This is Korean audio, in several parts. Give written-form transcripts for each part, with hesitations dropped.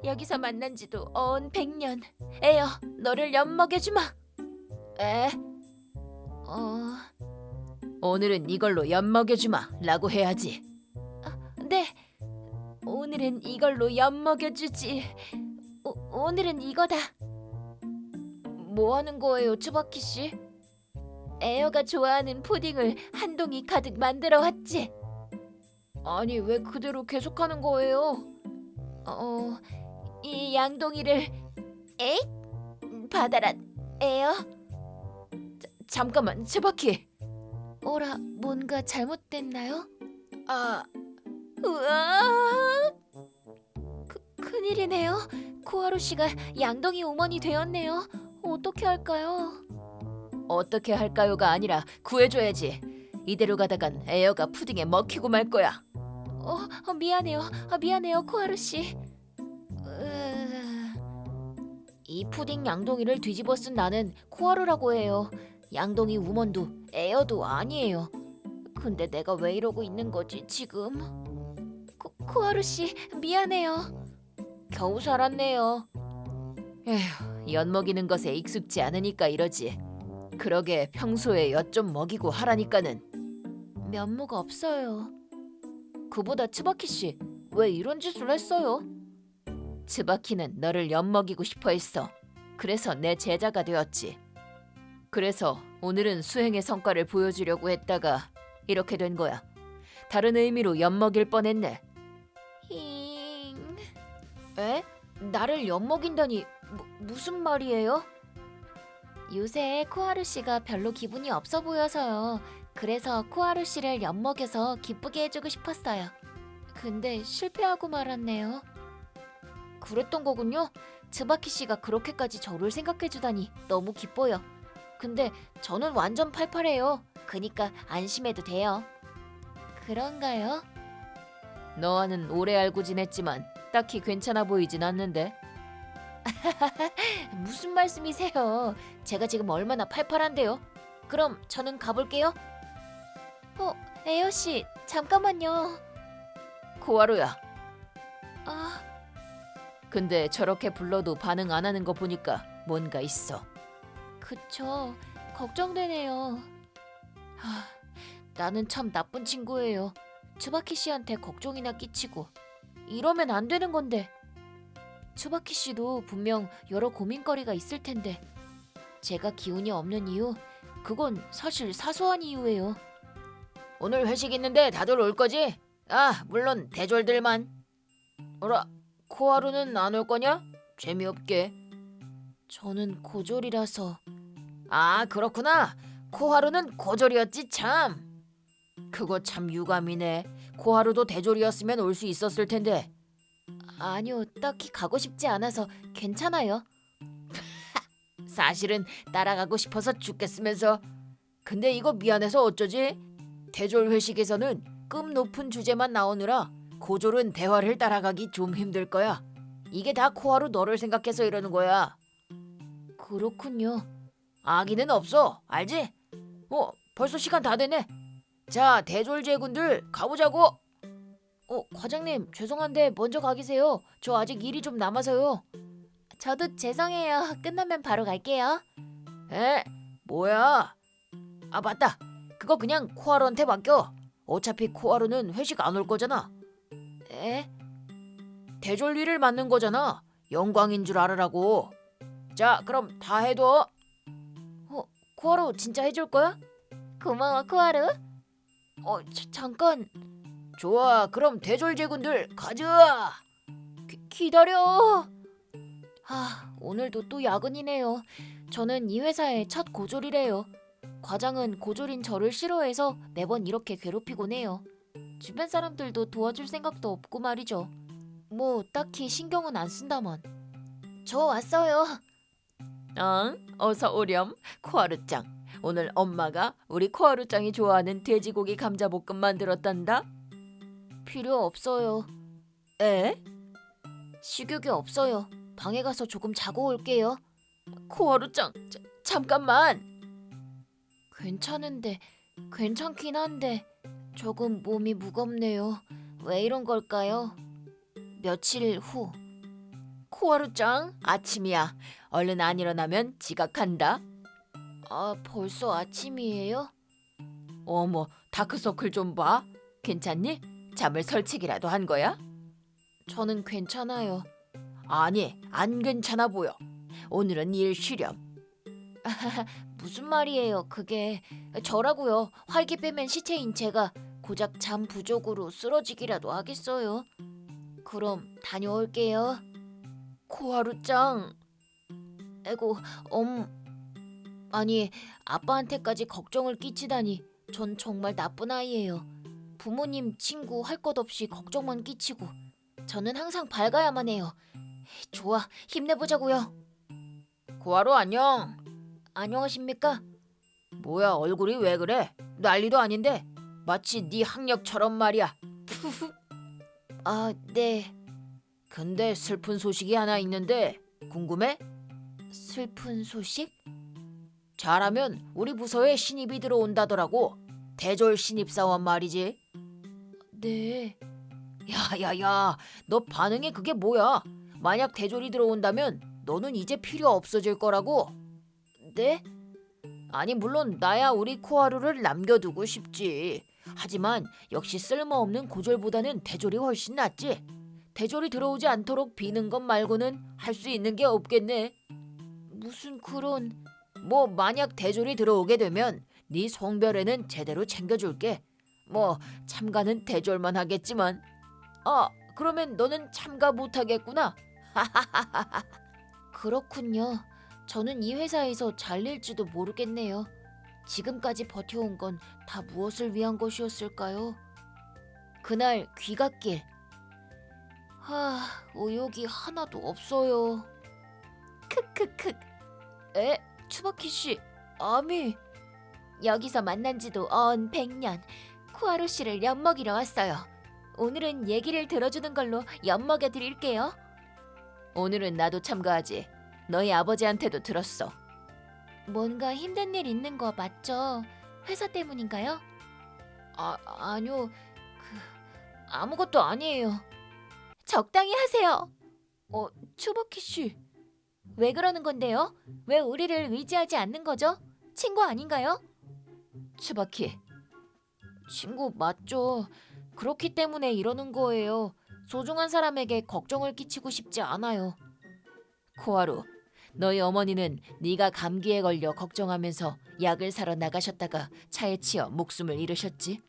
여기서 만난 지도 언 100년. 에어, 너를 엿먹여주마. 에? 어... 오늘은 이걸로 엿먹여주마 라고 해야지. 네, 오늘은 이걸로 엿먹여주지. 오늘은 이거다. 뭐 하는 거예요, 츠바키 씨? 에어가 좋아하는 푸딩을 한 동이 가득 만들어 왔지. 아니, 왜 그대로 계속하는 거예요? 이 양동이를 에잇? 받아라, 에어. 잠깐만, 츠바키. 오라, 뭔가 잘못됐나요? 아, 우와. 큰일이네요. 코하루 씨가 양동이 우먼이 되었네요. 어떻게 할까요? 어떻게 할까요가 아니라 구해줘야지. 이대로 가다간 에어가 푸딩에 먹히고 말 거야. 미안해요, 코하루 씨. 이 푸딩 양동이를 뒤집어 쓴 나는 코하루라고 해요. 양동이 우먼도 에어도 아니에요. 근데 내가 왜 이러고 있는 거지 지금? 코하루 씨, 미안해요. 겨우 살았네요. 에휴, 엿 먹이는 것에 익숙지 않으니까 이러지. 그러게 평소에 엿 좀 먹이고 하라니까는. 면모가 없어요. 그보다 츠바키 씨, 왜 이런 짓을 했어요? 츠바키는 너를 엿 먹이고 싶어 했어. 그래서 내 제자가 되었지. 그래서 오늘은 수행의 성과를 보여주려고 했다가 이렇게 된 거야. 다른 의미로 엿 먹일 뻔했네. 힝. 에? 나를 엿 먹인다니 무슨 말이에요? 요새 코하루 씨가 별로 기분이 없어 보여서요. 그래서 코하루 씨를 엿 먹여서 기쁘게 해주고 싶었어요. 근데 실패하고 말았네요. 그랬던 거군요. 츠바키 씨가 그렇게까지 저를 생각해주다니 너무 기뻐요. 근데 저는 완전 팔팔해요. 그니까 안심해도 돼요. 그런가요? 너와는 오래 알고 지냈지만 딱히 괜찮아 보이진 않는데. 무슨 말씀이세요? 제가 지금 얼마나 팔팔한데요? 그럼 저는 가볼게요. 에어 씨, 잠깐만요. 코하루야. 근데 저렇게 불러도 반응 안 하는 거 보니까 뭔가 있어. 그쵸, 걱정되네요. 나는 참 나쁜 친구예요. 츠바키 씨한테 걱정이나 끼치고. 이러면 안 되는 건데. 츠바키 씨도 분명 여러 고민거리가 있을 텐데. 제가 기운이 없는 이유, 그건 사실 사소한 이유예요. 오늘 회식 있는데 다들 올 거지? 물론 대졸들만. 어라, 코하루는 안 올 거냐? 재미없게. 저는 고졸이라서. 그렇구나. 코하루는 고졸이었지 참. 그거 참 유감이네. 코하루도 대졸이었으면 올 수 있었을 텐데. 아니요, 딱히 가고 싶지 않아서 괜찮아요. 사실은 따라가고 싶어서 죽겠으면서. 근데 이거 미안해서 어쩌지? 대졸 회식에서는 급 높은 주제만 나오느라 고졸은 대화를 따라가기 좀 힘들 거야. 이게 다 코하루 너를 생각해서 이러는 거야. 그렇군요. 아기는 없어, 알지? 벌써 시간 다 됐네. 자, 대졸 제군들 가보자고. 과장님, 죄송한데 먼저 가 계세요. 저 아직 일이 좀 남아서요. 저도 죄송해요. 끝나면 바로 갈게요. 뭐야? 맞다. 그거 그냥 코하루한테 맡겨. 어차피 코하루는 회식 안 올 거잖아. 대졸 일을 맡는 거잖아. 영광인 줄 알으라고. 자, 그럼 다 해둬. 코하루 진짜 해줄 거야? 고마워, 코하루. 잠깐. 좋아, 그럼 대졸 제군들 가자. 기다려. 오늘도 또 야근이네요. 저는 이 회사의 첫 고졸이래요. 과장은 고졸인 저를 싫어해서 매번 이렇게 괴롭히곤 해요. 주변 사람들도 도와줄 생각도 없고 말이죠. 뭐 딱히 신경은 안 쓴다만. 저 왔어요. 어서 오렴, 코하루짱. 오늘 엄마가 우리 코하루짱이 좋아하는 돼지고기 감자볶음 만들었단다. 필요 없어요. 식욕이 없어요. 방에 가서 조금 자고 올게요. 코하루짱, 잠깐만. 괜찮긴 한데 조금 몸이 무겁네요. 왜 이런 걸까요? 며칠 후. 코하루짱, 아침이야. 얼른 안 일어나면 지각한다. 아, 벌써 아침이에요? 어머, 다크서클 좀 봐. 괜찮니? 잠을 설치기라도 한 거야? 저는 괜찮아요. 아니, 안 괜찮아 보여. 오늘은 일 쉬렴. 무슨 말이에요, 그게. 저라고요. 활기 빼면 시체인 제가 고작 잠 부족으로 쓰러지기라도 하겠어요. 그럼 다녀올게요. 코하루짱. 에고, 아니, 아빠한테까지 걱정을 끼치다니 전 정말 나쁜 아이예요. 부모님, 친구 할 것 없이 걱정만 끼치고 저는 항상 밝아야만 해요. 좋아, 힘내보자고요. 코하루 안녕. 안녕하십니까? 뭐야, 얼굴이 왜 그래? 난리도 아닌데 마치 네 학력처럼 말이야. 아, 네. 근데 슬픈 소식이 하나 있는데 궁금해? 슬픈 소식? 잘하면 우리 부서에 신입이 들어온다더라고. 대졸 신입사원 말이지. 네. 야야야, 너 반응이 그게 뭐야? 만약 대졸이 들어온다면 너는 이제 필요 없어질 거라고. 네? 아니, 물론 나야 우리 코하루를 남겨두고 싶지. 하지만 역시 쓸모없는 고졸보다는 대졸이 훨씬 낫지. 대졸이 들어오지 않도록 비는 것 말고는 할 수 있는 게 없겠네. 무슨 그런... 뭐 만약 대졸이 들어오게 되면 네 송별회는 제대로 챙겨줄게. 뭐 참가는 대졸만 하겠지만. 아, 그러면 너는 참가 못하겠구나. 그렇군요. 저는 이 회사에서 잘릴지도 모르겠네요. 지금까지 버텨온 건 다 무엇을 위한 것이었을까요? 그날 귀갓길. 의욕이 하나도 없어요. 크크크. 에? 추바키 씨, 아미. 여기서 만난 지도 100년. 코하루 씨를 엿먹이러 왔어요. 오늘은 얘기를 들어주는 걸로 엿먹여 드릴게요. 오늘은 나도 참가하지. 너희 아버지한테도 들었어. 뭔가 힘든 일 있는 거 맞죠? 회사 때문인가요? 아니요. 아무것도 아니에요. 적당히 하세요. 추바키 씨. 왜 그러는 건데요? 왜 우리를 의지하지 않는 거죠? 친구 아닌가요? 추바키. 친구 맞죠. 그렇기 때문에 이러는 거예요. 소중한 사람에게 걱정을 끼치고 싶지 않아요. 코하루, 너희 어머니는 네가 감기에 걸려 걱정하면서 약을 사러 나가셨다가 차에 치여 목숨을 잃으셨지?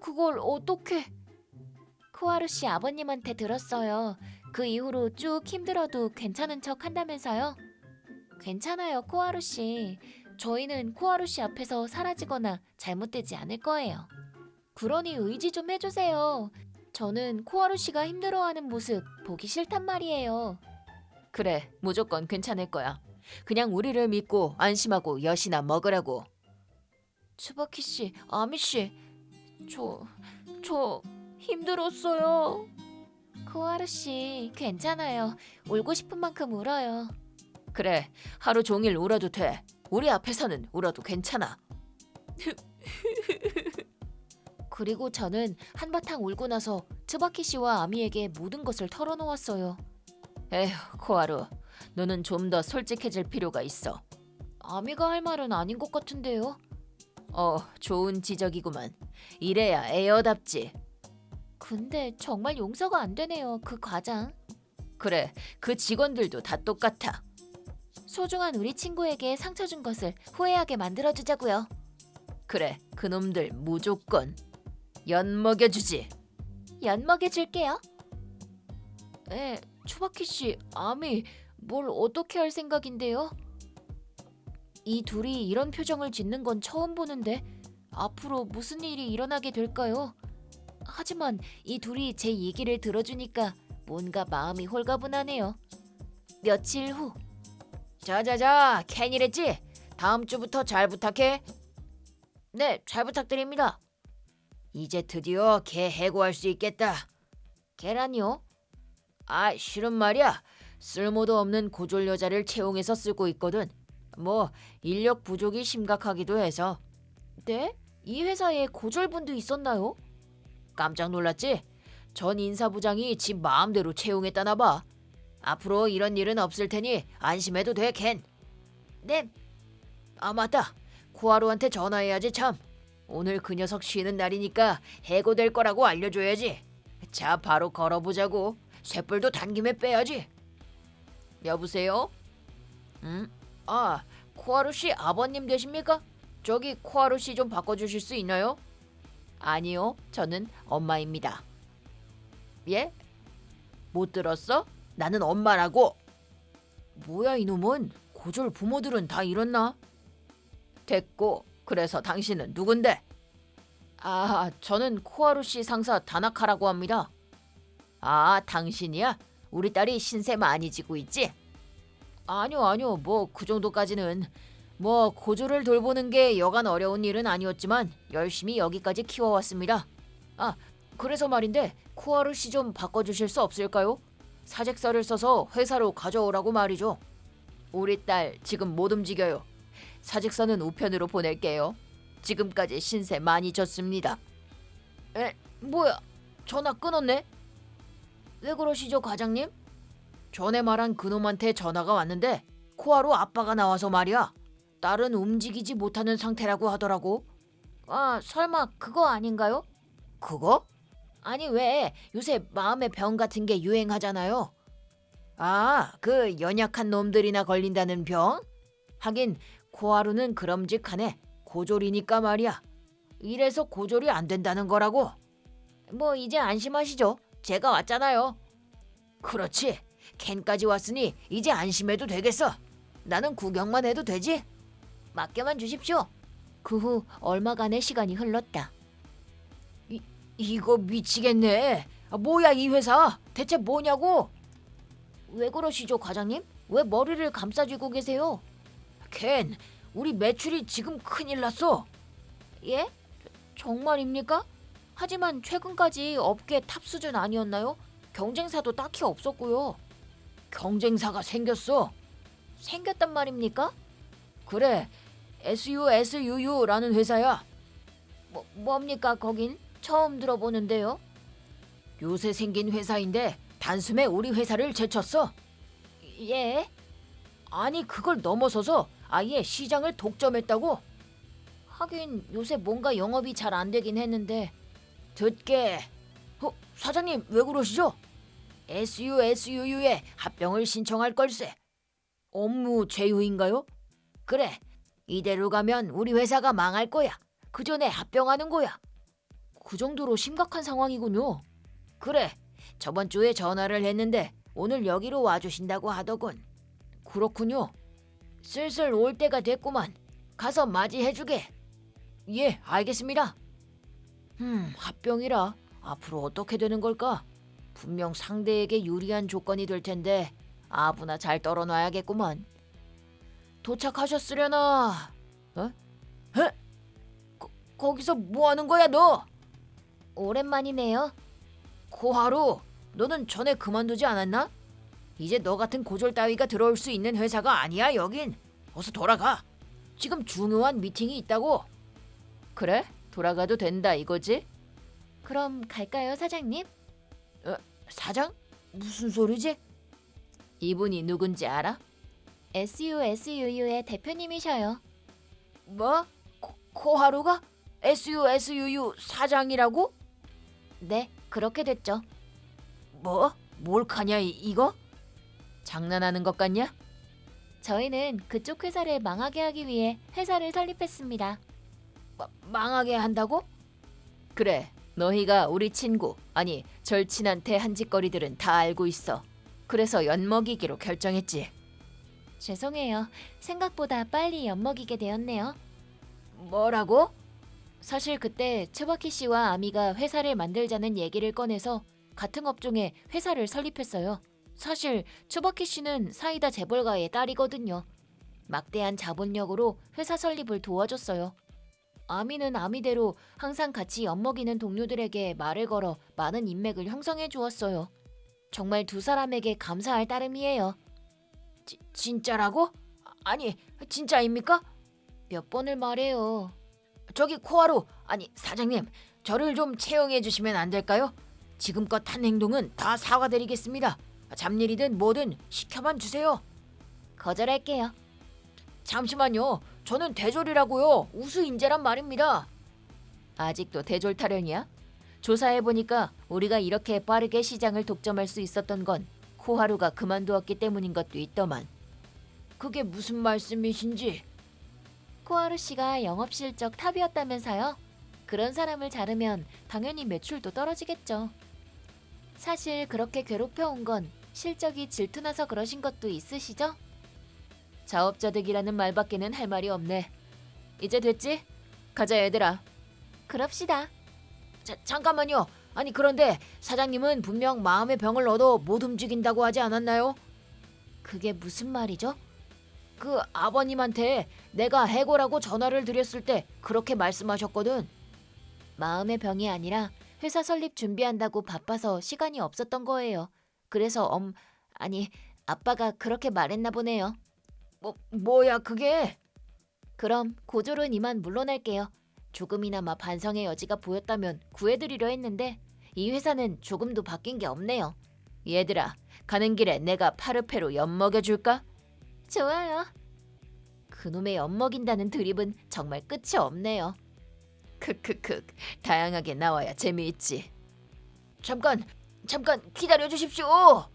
그걸 어떻게... 코하루 씨 아버님한테 들었어요. 그 이후로 쭉 힘들어도 괜찮은 척 한다면서요? 괜찮아요, 코하루 씨. 저희는 코하루 씨 앞에서 사라지거나 잘못되지 않을 거예요. 그러니 의지 좀 해주세요. 저는 코하루 씨가 힘들어하는 모습 보기 싫단 말이에요. 그래, 무조건 괜찮을 거야. 그냥 우리를 믿고 안심하고 엿이나 먹으라고. 추바키 씨, 아미 씨, 저 힘들었어요. 코하루 씨, 괜찮아요. 울고 싶은 만큼 울어요. 그래, 하루 종일 울어도 돼. 우리 앞에서는 울어도 괜찮아. 그리고 저는 한바탕 울고 나서 츠바키 씨와 아미에게 모든 것을 털어놓았어요. 에휴, 코하루, 너는 좀 더 솔직해질 필요가 있어. 아미가 할 말은 아닌 것 같은데요. 좋은 지적이구만. 이래야 에어답지. 근데 정말 용서가 안 되네요, 그 과장. 그래, 그 직원들도 다 똑같아. 소중한 우리 친구에게 상처 준 것을 후회하게 만들어주자고요. 그래, 그놈들 무조건 엿먹여주지. 엿먹여줄게요. 네, 추바키 씨, 아미, 뭘 어떻게 할 생각인데요? 이 둘이 이런 표정을 짓는 건 처음 보는데 앞으로 무슨 일이 일어나게 될까요? 하지만 이 둘이 제 얘기를 들어주니까 뭔가 마음이 홀가분하네요. 며칠 후. 자자자, 캔이랬지? 다음 주부터 잘 부탁해. 네, 잘 부탁드립니다. 이제 드디어 개 해고할 수 있겠다. 계란이요? 실은 말이야. 쓸모도 없는 고졸 여자를 채용해서 쓰고 있거든. 뭐 인력 부족이 심각하기도 해서. 네? 이 회사에 고졸분도 있었나요? 깜짝 놀랐지? 전 인사부장이 지 마음대로 채용했다나 봐. 앞으로 이런 일은 없을 테니 안심해도 돼, 켄. 네. 아, 맞다. 코하루한테 전화해야지 참. 오늘 그 녀석 쉬는 날이니까 해고될 거라고 알려줘야지. 자, 바로 걸어보자고. 쇳불도 단김에 빼야지. 여보세요? 아, 코하루 씨 아버님 되십니까? 저기 코하루 씨 좀 바꿔주실 수 있나요? 아니요, 저는 엄마입니다. 예? 못 들었어? 나는 엄마라고. 뭐야 이놈은? 고졸 부모들은 다 이렇나? 됐고, 그래서 당신은 누군데? 아, 저는 코하루 씨 상사 다나카라고 합니다. 아, 당신이야? 우리 딸이 신세 많이 지고 있지? 아니요, 뭐 그 정도까지는. 뭐 고졸을 돌보는 게 여간 어려운 일은 아니었지만 열심히 여기까지 키워왔습니다. 아, 그래서 말인데 코하루 씨 좀 바꿔주실 수 없을까요? 사직서를 써서 회사로 가져오라고 말이죠. 우리 딸 지금 못 움직여요. 사직서는 우편으로 보낼게요. 지금까지 신세 많이 졌습니다. 뭐야? 전화 끊었네? 왜 그러시죠, 과장님? 전에 말한 그놈한테 전화가 왔는데 코하루 아빠가 나와서 말이야. 딸은 움직이지 못하는 상태라고 하더라고. 아, 설마 그거 아닌가요? 그거? 아니, 왜 요새 마음의 병 같은 게 유행하잖아요. 아, 그 연약한 놈들이나 걸린다는 병? 하긴 코하루는 그럼직하네. 고졸이니까 말이야. 이래서 고졸이 안 된다는 거라고. 뭐 이제 안심하시죠. 제가 왔잖아요. 그렇지. 캔까지 왔으니 이제 안심해도 되겠어. 나는 구경만 해도 되지? 맡겨만 주십시오. 그 후 얼마간의 시간이 흘렀다. 이거 미치겠네. 뭐야 이 회사? 대체 뭐냐고? 왜 그러시죠, 과장님? 왜 머리를 감싸쥐고 계세요? 켄, 우리 매출이 지금 큰일 났어. 예? 정말입니까? 하지만 최근까지 업계 탑 수준 아니었나요? 경쟁사도 딱히 없었고요. 경쟁사가 생겼어. 생겼단 말입니까? 그래, SUSUU라는 회사야. 뭡니까 거긴? 처음 들어보는데요. 요새 생긴 회사인데 단숨에 우리 회사를 제쳤어. 예? 아니 그걸 넘어서서 아예 시장을 독점했다고? 하긴 요새 뭔가 영업이 잘 안 되긴 했는데. 듣게. 사장님 왜 그러시죠? SUSUU에 합병을 신청할 걸세. 업무 제휴인가요? 그래. 이대로 가면 우리 회사가 망할 거야. 그 전에 합병하는 거야. 그 정도로 심각한 상황이군요. 그래. 저번 주에 전화를 했는데 오늘 여기로 와주신다고 하더군. 그렇군요. 슬슬 올 때가 됐구만. 가서 맞이해주게. 예, 알겠습니다. 합병이라 앞으로 어떻게 되는 걸까? 분명 상대에게 유리한 조건이 될 텐데 아부나 잘 떨어놔야겠구만. 도착하셨으려나? 어? 에? 거기서 뭐 하는 거야 너? 오랜만이네요. 코하루, 너는 전에 그만두지 않았나? 이제 너 같은 고졸 따위가 들어올 수 있는 회사가 아니야 여긴. 어서 돌아가. 지금 중요한 미팅이 있다고. 그래? 돌아가도 된다 이거지? 그럼 갈까요 사장님? 사장? 무슨 소리지? 이분이 누군지 알아? SUSUU의 대표님이셔요. 뭐? 코하루가 SUSUU 사장이라고? 네, 그렇게 됐죠. 뭐? 몰카냐 이거? 장난하는 것 같냐? 저희는 그쪽 회사를 망하게 하기 위해 회사를 설립했습니다. 망하게 한다고? 그래, 너희가 우리 친구, 아니 절친한테 한 짓거리들은 다 알고 있어. 그래서 엿먹이기로 결정했지. 죄송해요. 생각보다 빨리 엿먹이게 되었네요. 뭐라고? 사실 그때 츠바키 씨와 아미가 회사를 만들자는 얘기를 꺼내서 같은 업종에 회사를 설립했어요. 사실 츠바키 씨는 사이다 재벌가의 딸이거든요. 막대한 자본력으로 회사 설립을 도와줬어요. 아미는 아미대로 항상 같이 엿먹이는 동료들에게 말을 걸어 많은 인맥을 형성해 주었어요. 정말 두 사람에게 감사할 따름이에요. 진짜라고? 아니, 진짜입니까? 몇 번을 말해요. 저기 코하루, 아니 사장님, 저를 좀 채용해 주시면 안 될까요? 지금껏 한 행동은 다 사과드리겠습니다. 잡일이든 뭐든 시켜만 주세요. 거절할게요. 잠시만요. 저는 대졸이라고요. 우수 인재란 말입니다. 아직도 대졸 타령이야? 조사해보니까 우리가 이렇게 빠르게 시장을 독점할 수 있었던 건 코하루가 그만두었기 때문인 것도 있더만. 그게 무슨 말씀이신지. 코하루 씨가 영업 실적 탑이었다면서요? 그런 사람을 자르면 당연히 매출도 떨어지겠죠. 사실 그렇게 괴롭혀온 건 실적이 질투나서 그러신 것도 있으시죠? 자업자득이라는 말밖에는 할 말이 없네. 이제 됐지? 가자 얘들아. 그럽시다. 잠깐만요. 아니 그런데 사장님은 분명 마음의 병을 얻어 못 움직인다고 하지 않았나요? 그게 무슨 말이죠? 그 아버님한테 내가 해고라고 전화를 드렸을 때 그렇게 말씀하셨거든. 마음의 병이 아니라 회사 설립 준비한다고 바빠서 시간이 없었던 거예요. 그래서 아니 아빠가 그렇게 말했나 보네요. 뭐야 그게? 그럼 고졸은 이만 물러날게요. 조금이나마 반성의 여지가 보였다면 구해드리려 했는데 이 회사는 조금도 바뀐 게 없네요. 얘들아, 가는 길에 내가 파르페로 엿먹여줄까? 좋아요. 그놈의 엿먹인다는 드립은 정말 끝이 없네요. 크크크, 다양하게 나와야 재미있지. 잠깐 기다려주십시오.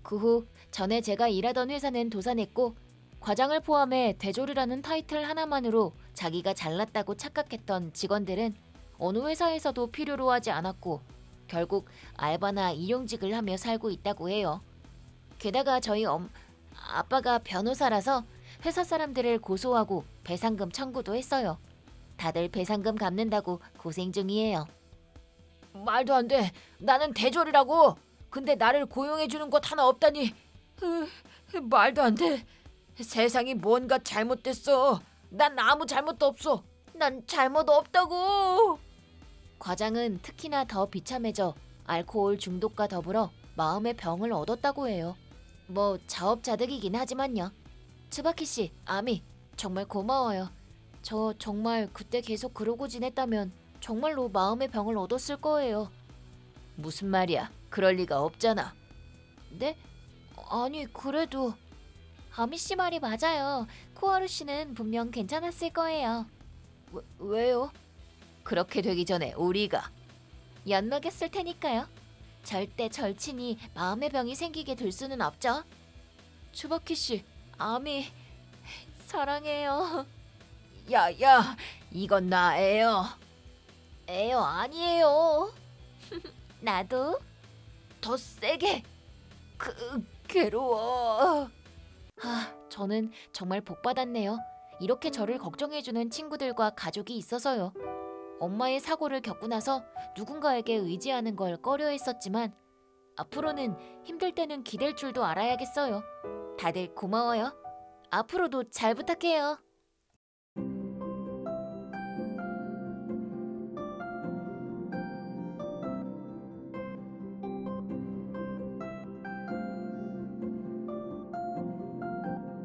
그 후 전에 제가 일하던 회사는 도산했고 과장을 포함해 대졸이라는 타이틀 하나만으로 자기가 잘났다고 착각했던 직원들은 어느 회사에서도 필요로 하지 않았고 결국 알바나 일용직을 하며 살고 있다고 해요. 게다가 저희 아빠가 변호사라서 회사 사람들을 고소하고 배상금 청구도 했어요. 다들 배상금 갚는다고 고생 중이에요. 말도 안 돼. 나는 대졸이라고. 근데 나를 고용해주는 것 하나 없다니. 말도 안 돼. 세상이 뭔가 잘못됐어. 난 아무 잘못도 없어. 난 잘못 없다고. 과장은 특히나 더 비참해져 알코올 중독과 더불어 마음의 병을 얻었다고 해요. 뭐 자업자득이긴 하지만요. 츠바키 씨, 아미 정말 고마워요. 저 정말 그때 계속 그러고 지냈다면 정말로 마음의 병을 얻었을 거예요. 무슨 말이야? 그럴 리가 없잖아. 네? 아니 그래도 아미 씨 말이 맞아요. 코하루 씨는 분명 괜찮았을 거예요. 왜요? 그렇게 되기 전에 우리가 엿먹였을 테니까요. 절대 절친이 마음의 병이 생기게 될 수는 없죠. 츠바키 씨, 아미 사랑해요. 야, 이건 나 애요. 애요 아니에요. 나도. 더 세게. 괴로워. 저는 정말 복 받았네요. 이렇게 저를 걱정해주는 친구들과 가족이 있어서요. 엄마의 사고를 겪고 나서 누군가에게 의지하는 걸 꺼려했었지만 앞으로는 힘들 때는 기댈 줄도 알아야겠어요. 다들 고마워요. 앞으로도 잘 부탁해요.